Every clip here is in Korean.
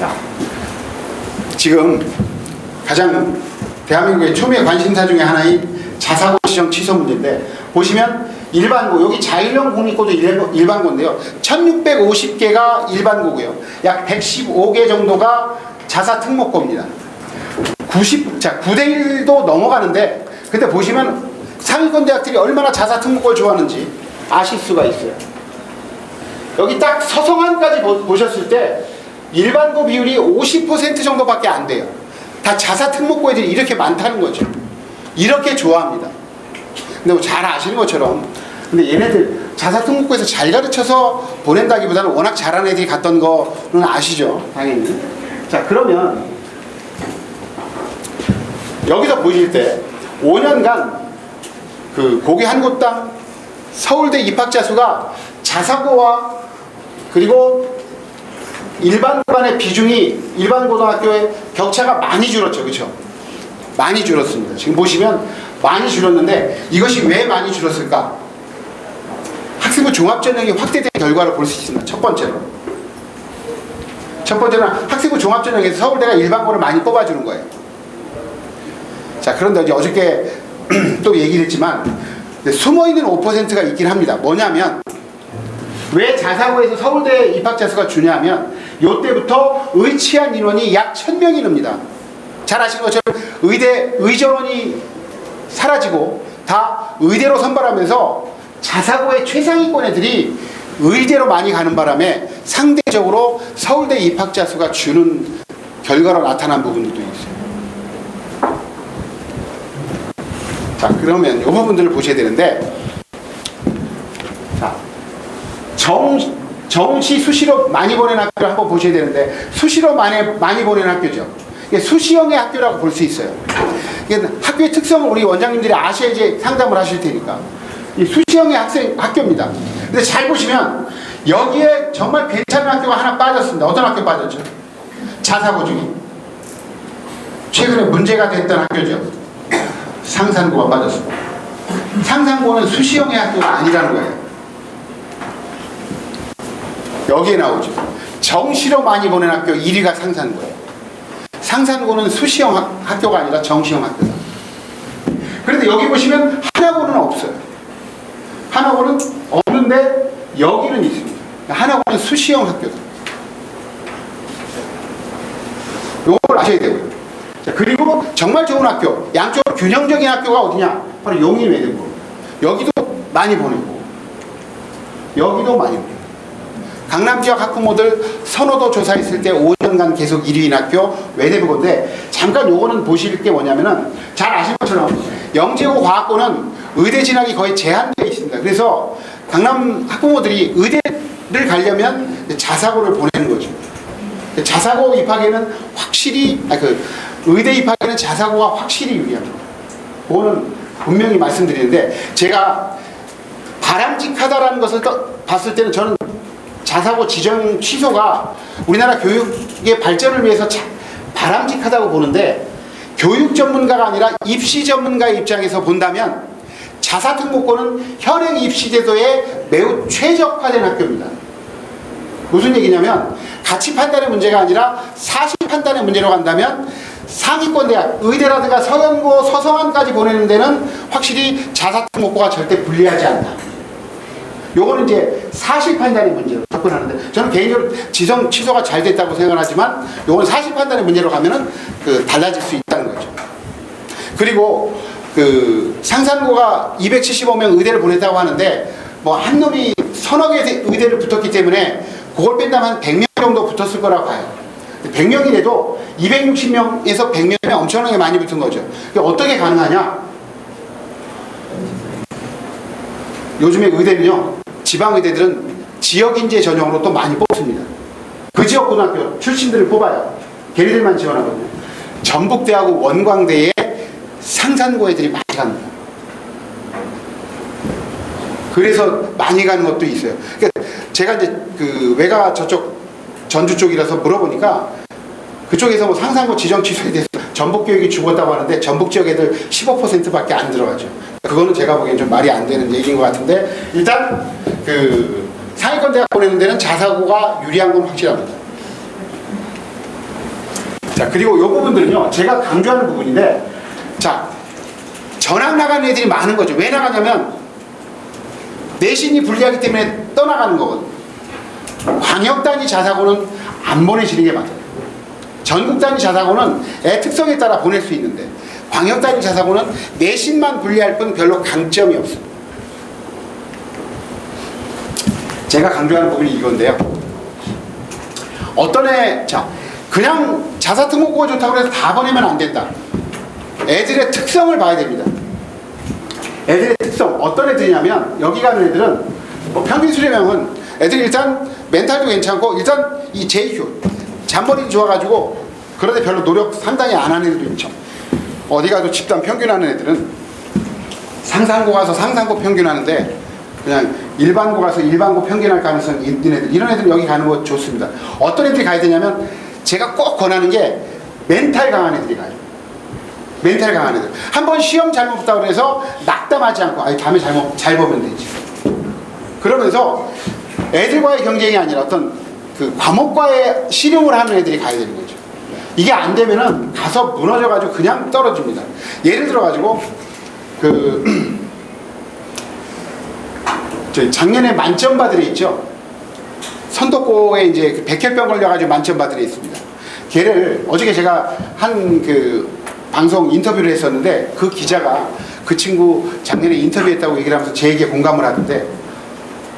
자, 지금 가장 대한민국의 초미의 관심사 중에 하나인 자사고 지정 취소 문제인데, 보시면 일반고, 여기 자율형 공립고도 일반고인데요. 1650개가 일반고고요. 약 115개 정도가 자사특목고입니다. 9대 1도 넘어가는데, 근데 보시면 상위권 대학들이 얼마나 자사특목고를 좋아하는지 아실 수가 있어요. 여기 딱 서성한까지 보셨을 때 일반고 비율이 50% 정도밖에 안 돼요. 다 자사특목고 애들이 이렇게 많다는 거죠. 이렇게 좋아합니다. 근데 뭐 잘 아시는 것처럼, 근데 얘네들 자사특목고에서 잘 가르쳐서 보낸다기보다는 워낙 잘하는 애들이 갔던 거는 아시죠, 당연히. 자, 그러면 여기서 보실 때 5년간 그 고교 한 곳당 서울대 입학자 수가 자사고와 그리고 일반 고간의 비중이 일반 고등학교의 격차가 많이 줄었죠. 그렇죠? 많이 줄었습니다. 지금 보시면 많이 줄었는데, 이것이 왜 많이 줄었을까? 학생부 종합전형이 확대된 결과를 볼 수 있습니다. 첫 번째는 학생부 종합전형에서 서울대가 일반고를 많이 뽑아주는 거예요. 자, 그런데 어저께 또 얘기를 했지만 숨어있는 5%가 있긴 합니다. 뭐냐면, 왜 자사고에서 서울대 입학자 수가 주냐면, 요때부터 의치한 인원이 약 1000명이 늡니다. 잘 아시는 것처럼 의전원이 사라지고 다 의대로 선발하면서 자사고의 최상위권 애들이 의대로 많이 가는 바람에 상대적으로 서울대 입학자 수가 주는 결과로 나타난 부분들도 있어요. 자, 그러면 이 부분들을 보셔야 되는데, 자, 정시 수시로 많이 보낸 학교를 한번 보셔야 되는데, 수시로 많이 보낸 학교죠. 이게 수시형의 학교라고 볼 수 있어요. 이게 학교의 특성을 우리 원장님들이 아셔야지 상담을 하실 테니까. 이 수시형의 학교입니다. 근데 잘 보시면 여기에 정말 괜찮은 학교가 하나 빠졌습니다. 어떤 학교 빠졌죠? 자사고 중에 최근에 문제가 됐던 학교죠. 상산고가 빠졌습니다. 상산고는 수시형의 학교가 아니라는 거예요. 여기에 나오죠. 정시로 많이 보낸 학교 1위가 상산고예요. 상산고는 수시형 학교가 아니라 정시형 학교다. 그런데 여기 보시면 하나고는 없어요. 하나고는 없는데 여기는 있습니다. 하나고는 수시형 학교다. 이걸 아셔야 되고요. 자, 그리고 정말 좋은 학교, 양쪽으로 균형적인 학교가 어디냐? 바로 용인외대고. 여기도 많이 보내고 여기도 많이 보내고. 강남 지역 학부모들 선호도 조사했을 때 5년간 계속 1위인 학교 외대부고인데, 잠깐 요거는 보실 게 뭐냐면은, 잘 아실 것처럼 영재고 과학고는 의대 진학이 거의 제한되어 있습니다. 그래서 강남 학부모들이 의대를 가려면 자사고를 보내는 거죠. 자사고 입학에는 확실히 의대 입학에는 자사고가 확실히 유리합니다. 그거는 분명히 말씀드리는데, 제가 바람직하다라는 것을 봤을 때는 저는 자사고 지정 취소가 우리나라 교육의 발전을 위해서 바람직하다고 보는데, 교육 전문가가 아니라 입시 전문가의 입장에서 본다면 자사특목고는 현행 입시 제도에 매우 최적화된 학교입니다. 무슨 얘기냐면, 가치 판단의 문제가 아니라 사실 판단의 문제로 간다면 상위권 대학, 의대라든가 서연고, 서성한까지 보내는 데는 확실히 자사특목고가 절대 불리하지 않다. 요거는 이제 사실 판단의 문제로 접근하는데, 저는 개인적으로 지정 취소가 잘 됐다고 생각하지만, 요거는 사실 판단의 문제로 가면은 달라질 수 있다는 거죠. 그리고 상산고가 275명 의대를 보냈다고 하는데, 뭐 한 놈이 서너 개 의대를 붙었기 때문에 그걸 뺀다면 한 100명 정도 붙었을 거라고 봐요. 100명이라도 260명에서 100명이면 엄청나게 많이 붙은 거죠. 어떻게 가능하냐? 요즘에 의대는요, 지방의대들은 지역인재 전형으로 또 많이 뽑습니다. 그 지역 고등학교 출신들을 뽑아요. 걔네들만 지원하거든요. 전북대하고 원광대에 상산고 애들이 많이 갑니다. 그래서 많이 가는 것도 있어요. 그러니까 제가 이제 외가 저쪽 전주 쪽이라서 물어보니까, 그쪽에서 뭐 상산고 지정 취소에 대해서 전북 교육이 죽었다고 하는데, 전북 지역 애들 15%밖에 안 들어가죠. 그거는 제가 보기엔 좀 말이 안 되는 얘기인 것 같은데, 일단 상위권 대학 보내는 데는 자사고가 유리한 건 확실합니다. 자, 그리고 이 부분들은요, 제가 강조하는 부분인데, 자, 전학 나가는 애들이 많은 거죠. 왜 나가냐면, 내신이 불리하기 때문에 떠나가는 거거든요. 광역단위 자사고는 안 보내시는 게 맞아요. 전국단위 자사고는 애 특성에 따라 보낼 수 있는데, 광역단위 자사고는 내신만 불리할 뿐 별로 강점이 없습니다. 제가 강조하는 부분이 이건데요. 어떤 애, 자, 그냥 자사특목고가 좋다고 해서 다 보내면 안 된다. 애들의 특성을 봐야 됩니다. 애들의 특성, 어떤 애들이냐면, 여기 가는 애들은, 뭐 평균 수료량은 애들이 일단 멘탈도 괜찮고, 일단 이 JQ, 잔머리 좋아가지고, 그런데 별로 노력 상당히 안 하는 애들도 있죠. 어디 가도 집단 평균하는 애들은 상상고 가서 상상고 평균하는데, 그냥 일반고 가서 일반고 평균할 가능성이 있는 애들, 이런 애들은 여기 가는 거 좋습니다. 어떤 애들이 가야 되냐면, 제가 꼭 권하는 게 멘탈 강한 애들이 가요. 멘탈 강한 애들. 한번 시험 잘못 봤다고 해서 낙담하지 않고, 아니, 다음에 잘 보면 되지. 그러면서 애들과의 경쟁이 아니라 어떤 그 과목과의 실용을 하는 애들이 가야 되는 거죠. 이게 안 되면은 가서 무너져가지고 그냥 떨어집니다. 예를 들어가지고, 저희 작년에 만점바들이 있죠. 선덕고에 이제 백혈병 걸려가지고 만점바들이 있습니다. 걔를 어저께 제가 한 방송 인터뷰를 했었는데, 그 기자가 그 친구 작년에 인터뷰했다고 얘기를 하면서 제 얘기에 공감을 하던데,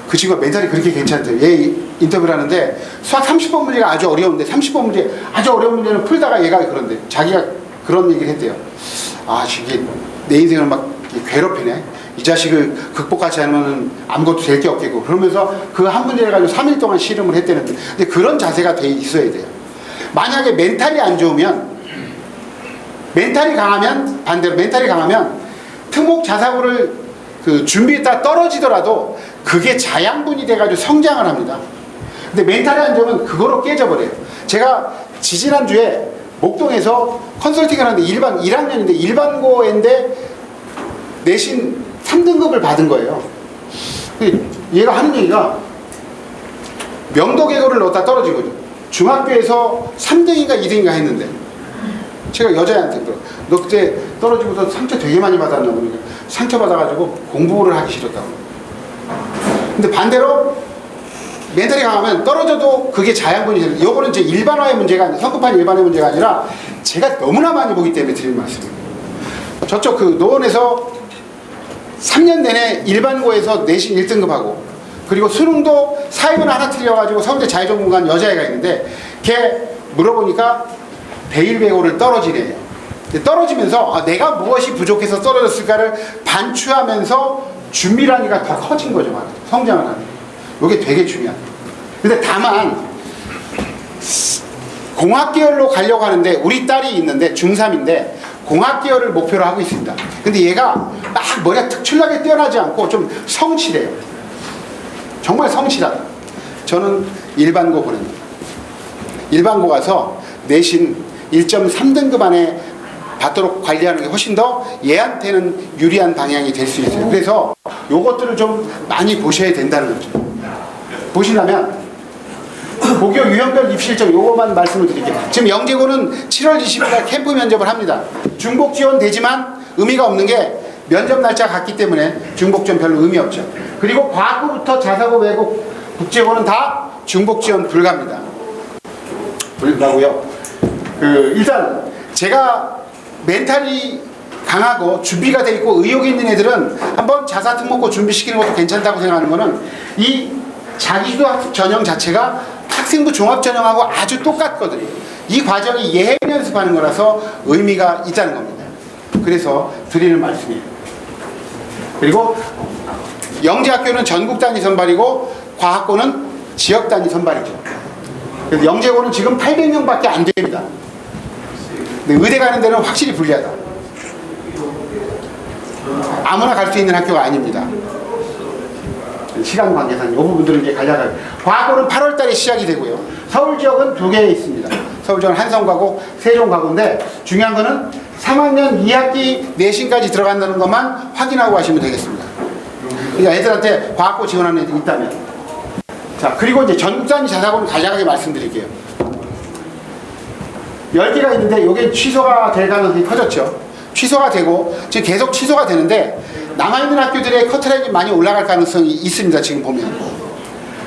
그 친구가 멘탈이 그렇게 괜찮대요. 얘 인터뷰를 하는데 수학 30번 문제가 아주 어려운데, 30번 문제 아주 어려운 문제는 풀다가 얘가 그런데 자기가 그런 얘기를 했대요. 아, 이게 내 인생을 막 괴롭히네. 이 자식을 극복하지 않으면 아무것도 될 게 없겠고, 그러면서 그 한 문제를 가지고 3일 동안 씨름을 했대는데, 근데 그런 자세가 돼 있어야 돼요. 만약에 멘탈이 안 좋으면, 멘탈이 강하면, 반대로 멘탈이 강하면 특목 자사고를 준비했다 떨어지더라도 그게 자양분이 돼가지고 성장을 합니다. 근데 멘탈이 안 좋으면 그거로 깨져버려요. 제가 지지난주에 목동에서 컨설팅을 하는데 1학년인데 일반고인데 내신 3등급을 받은 거예요. 근데 얘가 하는 얘기가 명도계고를 넣었다 떨어진 거죠. 중학교에서 3등인가 2등인가 했는데, 제가 여자애한테 너 그때 떨어지고서 상처 되게 많이 받았나 보니까, 상처 받아가지고 공부를 하기 싫었다고. 근데 반대로 멘탈이 강하면 떨어져도 그게 자양분이 되는, 이거는 이제 일반화의 문제가 아니라, 성급한 일반화의 문제가 아니라 제가 너무나 많이 보기 때문에 드리는 말씀입니다. 저쪽 노원에서 3년 내내 일반고에서 내신 1등급하고, 그리고 수능도 사회문 하나 틀려가지고 서울대 자유전공관 여자애가 있는데, 걔 물어보니까 대일배고를 떨어지래요. 떨어지면서 내가 무엇이 부족해서 떨어졌을까를 반추하면서 준비라니까 더 커진 거죠. 말이죠. 성장을 하는. 이게 되게 중요합니다. 근데 다만 공학계열로 가려고 하는데, 우리 딸이 있는데 중3인데 공학계열을 목표로 하고 있습니다. 근데 얘가 막 머리가 특출나게 뛰어나지 않고 좀 성실해요. 정말 성실하다. 저는 일반고 보냅니다. 일반고 가서 내신 1.3등급 안에 받도록 관리하는 게 훨씬 더 얘한테는 유리한 방향이 될 수 있어요. 그래서 요것들을 좀 많이 보셔야 된다는 거죠. 보시려면 고교 유형별 입시일정 요거만 말씀을 드릴게요. 지금 영재고는 7월 20일 캠프 면접을 합니다. 중복 지원 되지만 의미가 없는 게 면접 날짜가 같기 때문에 중복 지원 별로 의미 없죠. 그리고 과학고부터 자사고, 외국, 국제고는 다 중복 지원 불가입니다. 불가고요. 일단 제가 멘탈이 강하고 준비가 돼 있고 의욕이 있는 애들은 한번 자사특목고 준비시키는 것도 괜찮다고 생각하는 거는, 이 자기주도 학습 전형 자체가 학생부 종합전형하고 아주 똑같거든요. 이 과정이 예행 연습하는 거라서 의미가 있다는 겁니다. 그래서 드리는 말씀이에요. 그리고 영재학교는 전국 단위 선발이고 과학고는 지역 단위 선발이죠. 그래서 영재고는 지금 800명밖에 안 됩니다. 근데 의대 가는 데는 확실히 불리하다. 아무나 갈 수 있는 학교가 아닙니다. 시간 관계상 이 부분들은 이제 간략하게. 과학고는 8월 달에 시작이 되고요. 서울 지역은 2개 있습니다. 서울 지역은 한성과고, 세종과고인데, 중요한 거는 3학년 2학기 내신까지 들어간다는 것만 확인하고 가시면 되겠습니다. 그러니까 애들한테 과학고 지원하는 애들이 있다면. 자, 그리고 이제 전국단위 자사고는 간략하게 말씀드릴게요. 10개가 있는데 이게 취소가 될 가능성이 커졌죠. 취소가 되고 지금 계속 취소가 되는데 남아있는 학교들의 커트라인이 많이 올라갈 가능성이 있습니다. 지금 보면.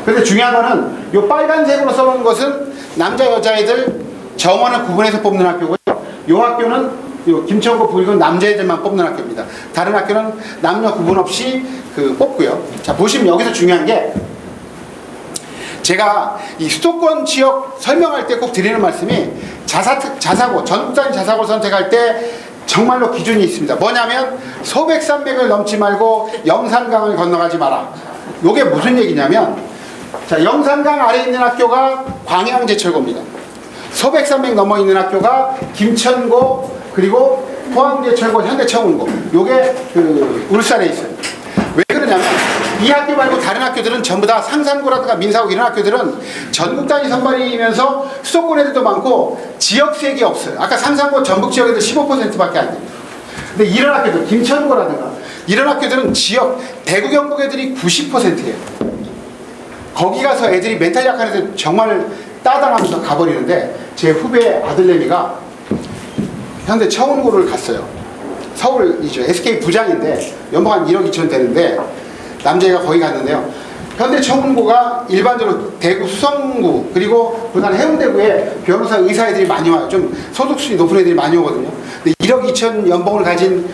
근데 중요한 거는 이 빨간색으로 써놓은 것은 남자 여자애들 정원을 구분해서 뽑는 학교고요. 이 학교는 요 김천고 부일군 남자애들만 뽑는 학교입니다. 다른 학교는 남녀 구분 없이 뽑고요. 자, 보시면 여기서 중요한 게 제가 이 수도권 지역 설명할 때 꼭 드리는 말씀이 자사고, 전국단위 자사고 선택할 때 정말로 기준이 있습니다. 뭐냐면 소백산맥을 넘지 말고 영산강을 건너가지 마라. 이게 무슨 얘기냐면, 자, 영산강 아래에 있는 학교가 광양제철고입니다. 소백산맥 넘어 있는 학교가 김천고, 그리고 포항제철고, 현대청운고. 요게 울산에 있어요. 왜 그러냐면 이 학교 말고 다른 학교들은 전부 다 상산고라든가 민사고 이런 학교들은 전국 단위 선발이면서 수도권 애들도 많고 지역색이 없어요. 아까 상산고 전북 지역 애들 15%밖에 안 됩니다. 근데 이런 학교들, 김천고라든가 이런 학교들은 지역 대구 경북 애들이 90%예요. 거기 가서 애들이 멘탈 약한 애들 정말 따당하면서 가버리는데, 제 후배 아들내미가 현대 청운고를 갔어요. 서울이죠. SK 부장인데 연봉 한 1억 2천 되는데 남자애가 거기 갔는데요. 현대 청운고가 일반적으로 대구 수성구 그리고 부산 해운대구에 변호사 의사 애들이 많이 와요. 좀 소득수준이 높은 애들이 많이 오거든요. 근데 1억 2천 연봉을 가진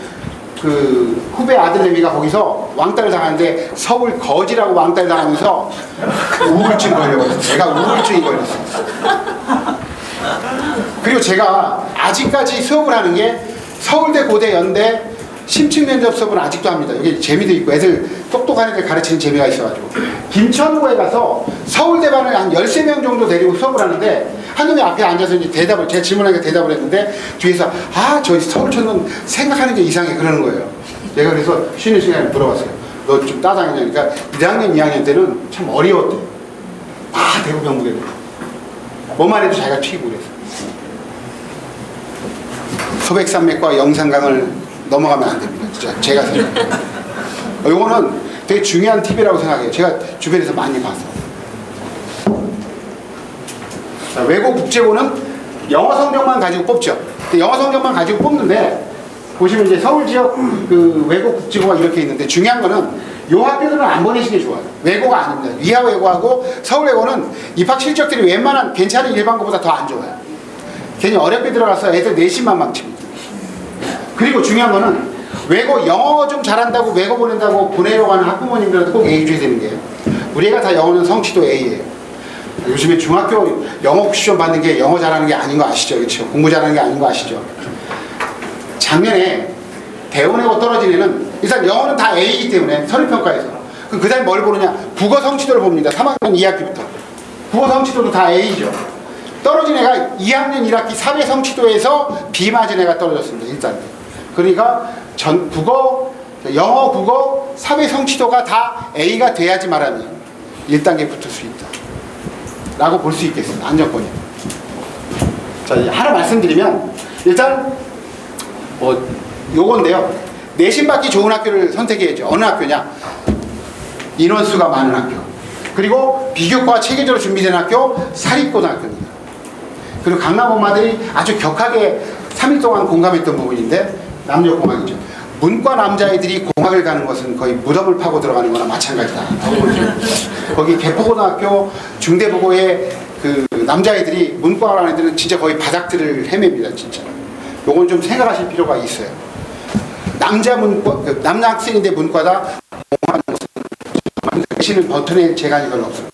후배 아들내미가 거기서 왕따를 당하는데 서울 거지라고 왕따를 당하면서 우울증 걸려버렸어요. 제가 우울증이 걸렸어요. 그리고 제가 아직까지 수업을 하는 게 서울대, 고대, 연대 심층 면접 수업은 아직도 합니다. 여기 재미도 있고 애들 똑똑한 애들 가르치는 재미가 있어가지고 김천고에 가서 서울대반을 한 13명 정도 데리고 수업을 하는데 한 놈이 앞에 앉아서 이제 제가 질문하니까 대답을 했는데 뒤에서 저 서울천은 생각하는 게 이상해 그러는 거예요. 제가 그래서 쉬는 시간에 물어봤어요. 너 좀 따당했냐? 그러니까 1학년, 2학년 때는 참 어려웠대. 다 대구 경북 애들. 뭐만 해도 자기가 튀고 그랬어요. 소백산맥과 영산강을 넘어가면 안 됩니다. 진짜 제가 생각해요. 이거는 되게 중요한 팁이라고 생각해요. 제가 주변에서 많이 봤어요. 자, 외고 국제고는 영어 성적만 가지고 뽑죠. 영어 성적만 가지고 뽑는데 보시면 이제 서울 지역 외고 국제고가 이렇게 있는데 중요한 거는 이 학교들은 안 보내시는 게 좋아요. 외고가 아닙니다. 위화외고하고 서울외고는 입학 실적들이 웬만한 괜찮은 일반고보다 더 안 좋아요. 괜히 어렵게 들어가서 애들 내신만 망칩니다. 그리고 중요한 거는 외고 영어 좀 잘한다고 외고 보낸다고 보내려고 하는 학부모님들한테 꼭 얘기해 줘야 되는 게, 우리 애가 다 영어는 성취도 A예요. 요즘에 중학교 영어 시험 받는 게 영어 잘하는 게 아닌 거 아시죠? 그렇죠? 공부 잘하는 게 아닌 거 아시죠? 작년에 대원외고 떨어진 애는 일단 영어는 다 A이기 때문에 서류평가에서 그 다음에 뭘 보느냐? 국어 성취도를 봅니다. 3학년 2학기부터 국어 성취도도 다 A죠. 떨어진 애가 2학년 1학기 사회 성취도에서 B 맞은 애가 떨어졌습니다. 일단. 그러니까 영어, 국어, 사회 성취도가 다 A가 돼야지 말하면 1단계 붙을 수 있다. 라고 볼 수 있겠습니다. 안정권이. 자, 하나 말씀드리면 일단 요건데요. 내신 받기 좋은 학교를 선택해야죠. 어느 학교냐? 인원수가 많은 학교. 그리고 비교과 체계적으로 준비된 학교, 사립고등학교입니다. 그리고 강남 엄마들이 아주 격하게 3일 동안 공감했던 부분인데 남녀공학이죠. 문과 남자애들이 공학을 가는 것은 거의 무덤을 파고 들어가는 거나 마찬가지다. 거기 개포고등학교 중대부고의 남자애들이 문과 가는 애들은 진짜 거의 바닥들을 헤맵니다. 진짜. 요건 좀 생각하실 필요가 있어요. 남자 학생인데 문과다 공학하는 것은 대신은 버튼에 재간이 별로 없어요.